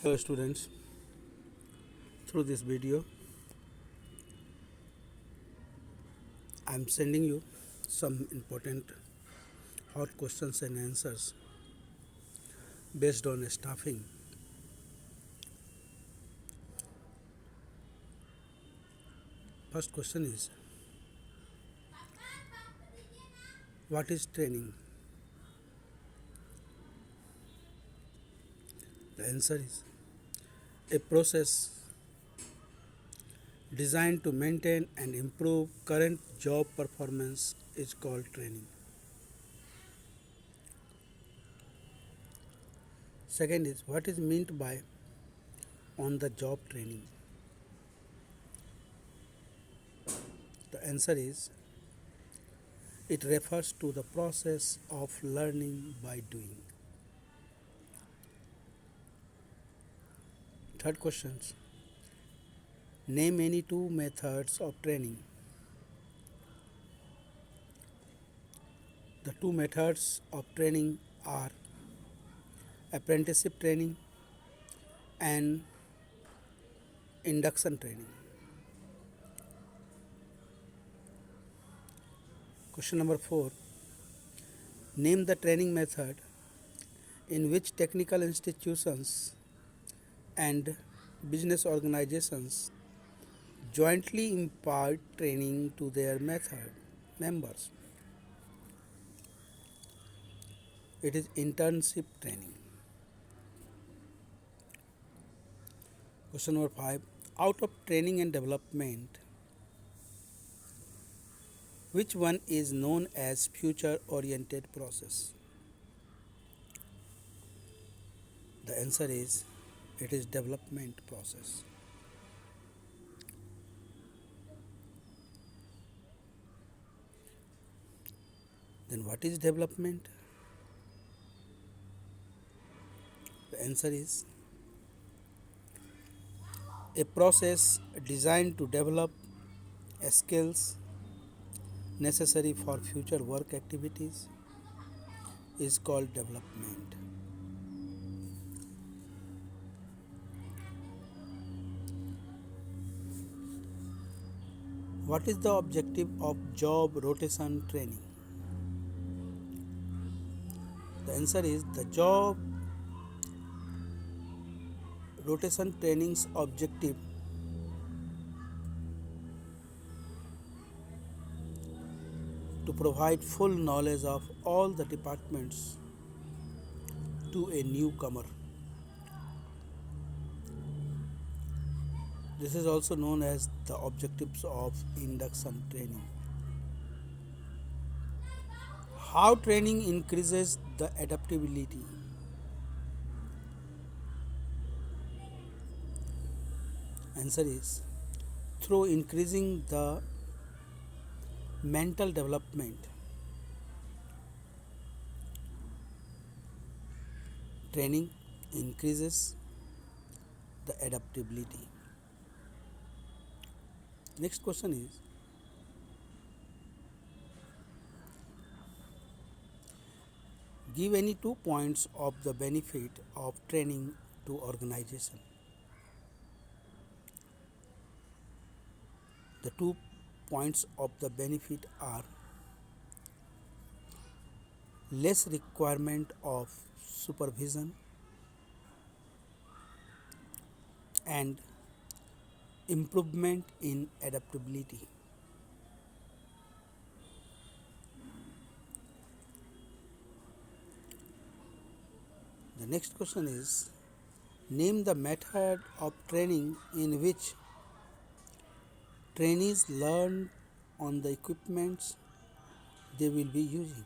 Hello students, through this video I am sending you some important hot questions and answers based on staffing. First question is, what is training? The answer is a process designed to maintain and improve current job performance is called training. Second is, what is meant by on the job training? The answer is, it refers to the process of learning by doing. Third question, name any two methods of training. The two methods of training are apprenticeship training and induction training. Question number 4. Name the training method in which technical institutions and business organizations jointly impart training to their method members. It is internship training. Question number 5. Out of training and development, which one is known as future oriented process? The answer is, it is development process. Then what is development? The answer is a process designed to develop skills necessary for future work activities is called development. What is the objective of job rotation training? The answer is, the job rotation training's objective to provide full knowledge of all the departments to a newcomer. This is also known as the objectives of induction training. How training increases the adaptability? Answer is, through increasing the mental development. Training increases the adaptability. Next question is, give any 2 points of the benefit of training to organization. The 2 points of the benefit are less requirement of supervision and improvement in adaptability. The next question is, name the method of training in which trainees learn on the equipments they will be using.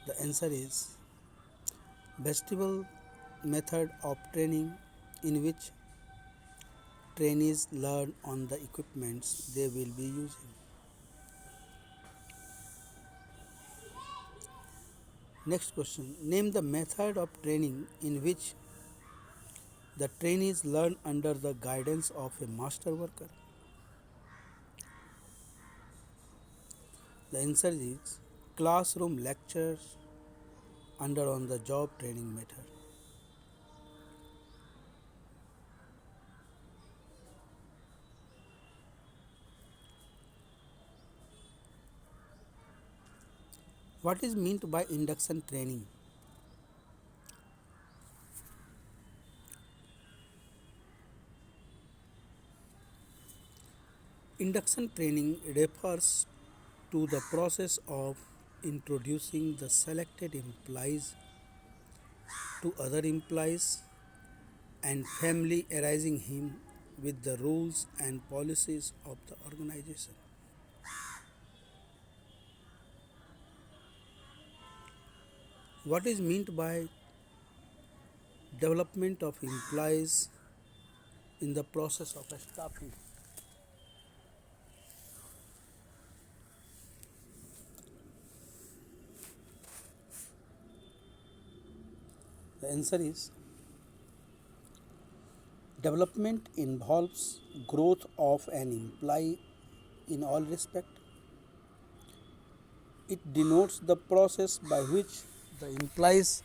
The answer is vestibule method of training in which trainees learn on the equipments they will be using. Next question, name the method of training in which the trainees learn under the guidance of a master worker. The answer is classroom lectures under on the job training method. What is meant by induction training? Induction training refers to the process of introducing the selected employees to other employees and family arising him with the rules and policies of the organization. What is meant by development of employees in the process of staffing? The answer is development involves growth of an employee in all respect. It denotes the process by which the employees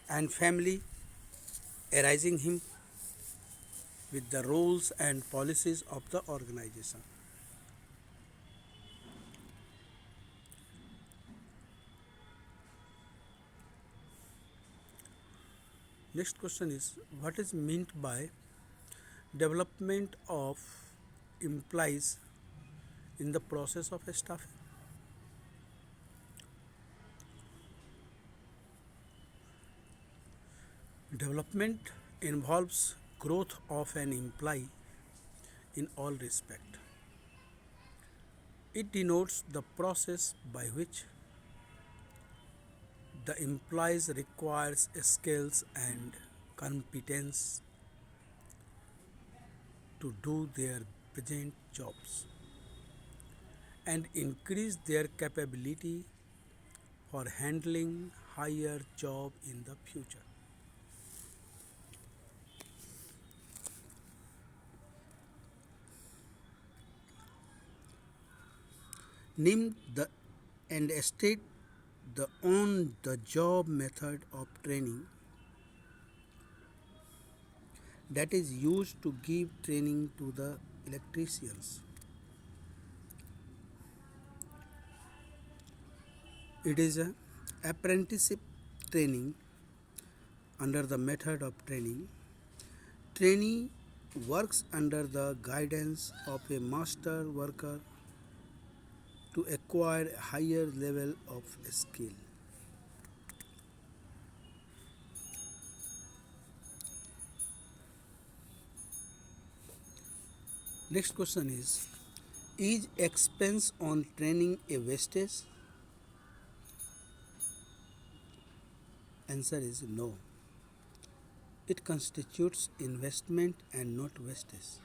and family arising him with the rules and policies of the organization. Next question is what is meant by development of employees in the process of staffing? Development involves growth of an employee in all respect. It denotes the process by which the employees requires skills and competence to do their present jobs and increase their capability for handling higher job in the future. Name the and state the on the job method of training that is used to give training to the electricians. It is a apprenticeship training under the method of training. Trainee works under the guidance of a master worker to acquire a higher level of skill. Next question is expense on training a wastage? Answer is no. It constitutes investment and not wastage.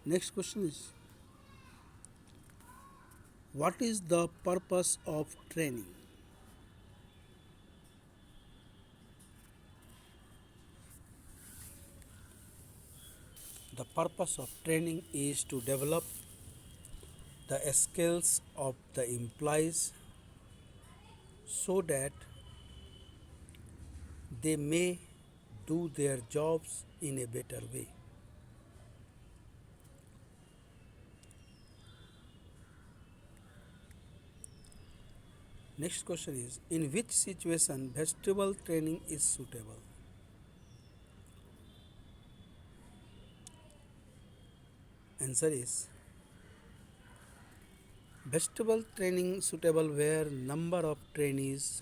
Next question is what is the purpose of training? The purpose of training is to develop the skills of the employees so that they may do their jobs in a better way. Next question is in which situation vegetable training is suitable? Answer is vegetable training suitable where number of trainees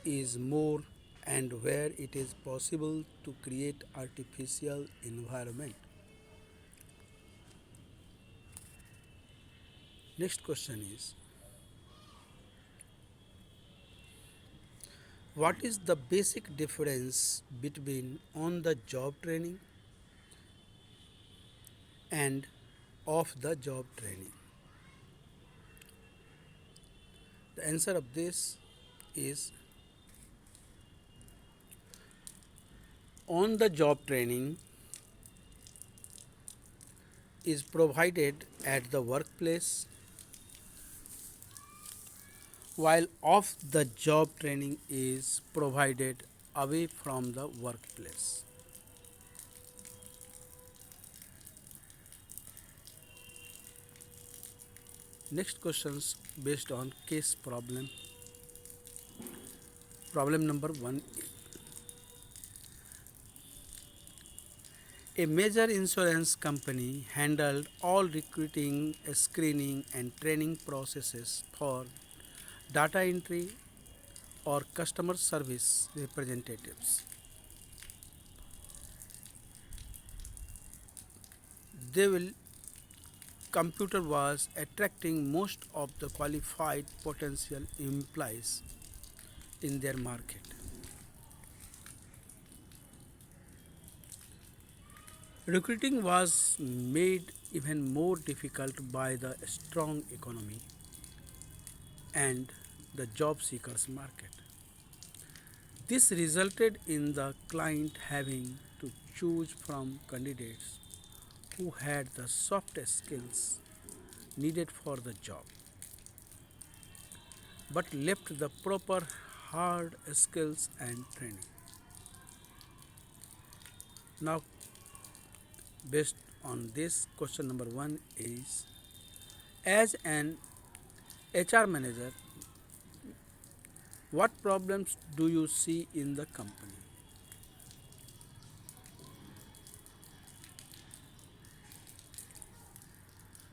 is more and where it is possible to create artificial environment. Next question is what is the basic difference between on the job training and off the job training? The answer of this is on the job training is provided at the workplace, while off the job training is provided away from the workplace. Next questions based on case problem. Problem number 1. A major insurance company handled all recruiting, screening, and training processes for data entry or customer service representatives. They will computer was attracting most of the qualified potential employees in their market. Recruiting was made even more difficult by the strong economy and the job seekers market. This resulted in the client having to choose from candidates who had the soft skills needed for the job but left the proper hard skills and training. Now, based on this, question number 1 is, as an HR manager, what problems do you see in the company?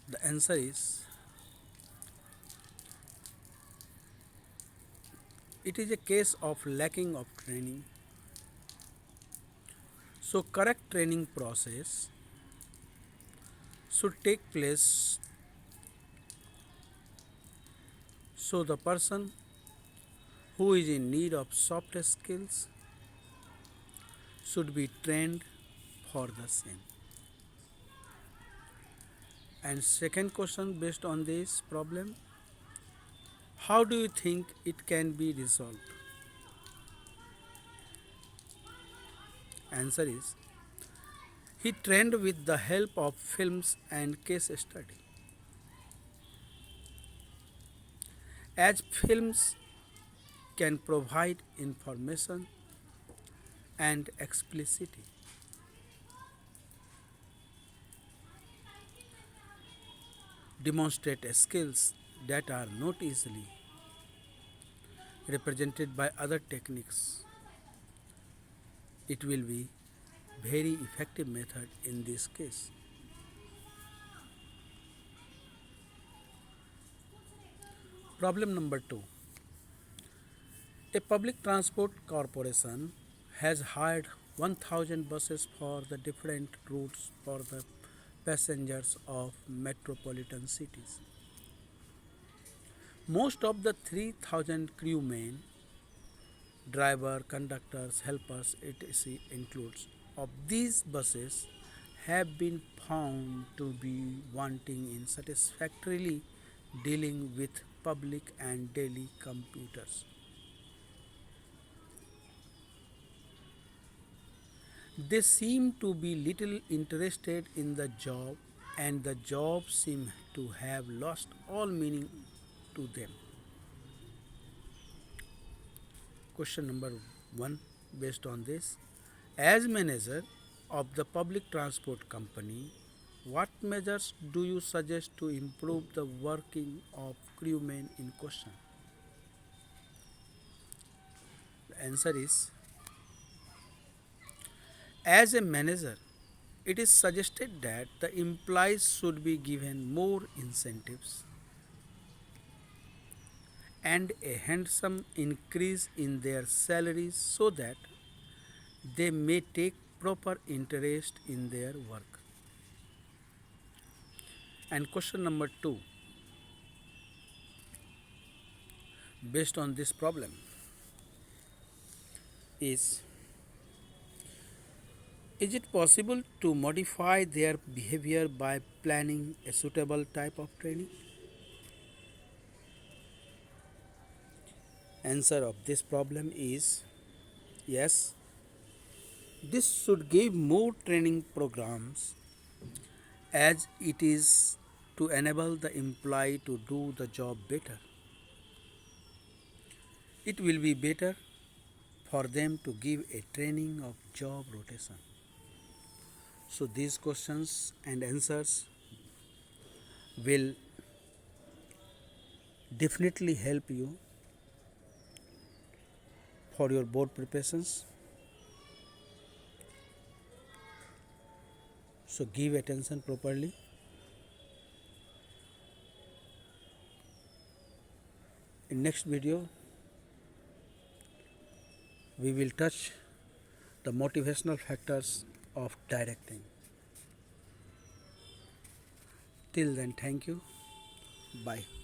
The answer is, it is a case of lacking of training. So correct training process should take place, so the person who is in need of soft skills should be trained for the same. And second question based on this problem, how do you think it can be resolved? Answer is, he trained with the help of films and case study. As films can provide information and explicitity, demonstrate skills that are not easily represented by other techniques. It will be very effective method in this case. Problem number 2. A public transport corporation has hired 1000 buses for the different routes for the passengers of metropolitan cities. Most of the 3000 crewmen, driver, conductors, helpers, etc. includes of these buses have been found to be wanting in satisfactorily dealing with public and daily computers. They seem to be little interested in the job, and the job seems to have lost all meaning to them. Question number 1 based on this. As manager of the public transport company, what measures do you suggest to improve the working of crewmen in question? The answer is, as a manager, it is suggested that the employees should be given more incentives and a handsome increase in their salaries so that they may take proper interest in their work. And question number 2 based on this problem is it possible to modify their behavior by planning a suitable type of training? Answer of this problem is yes. This should give more training programs as it is to enable the employee to do the job better. It will be better for them to give a training of job rotation. So these questions and answers will definitely help you for your board preparations. So give attention properly. In next video we will touch the motivational factors of directing. Till then, thank you. Bye.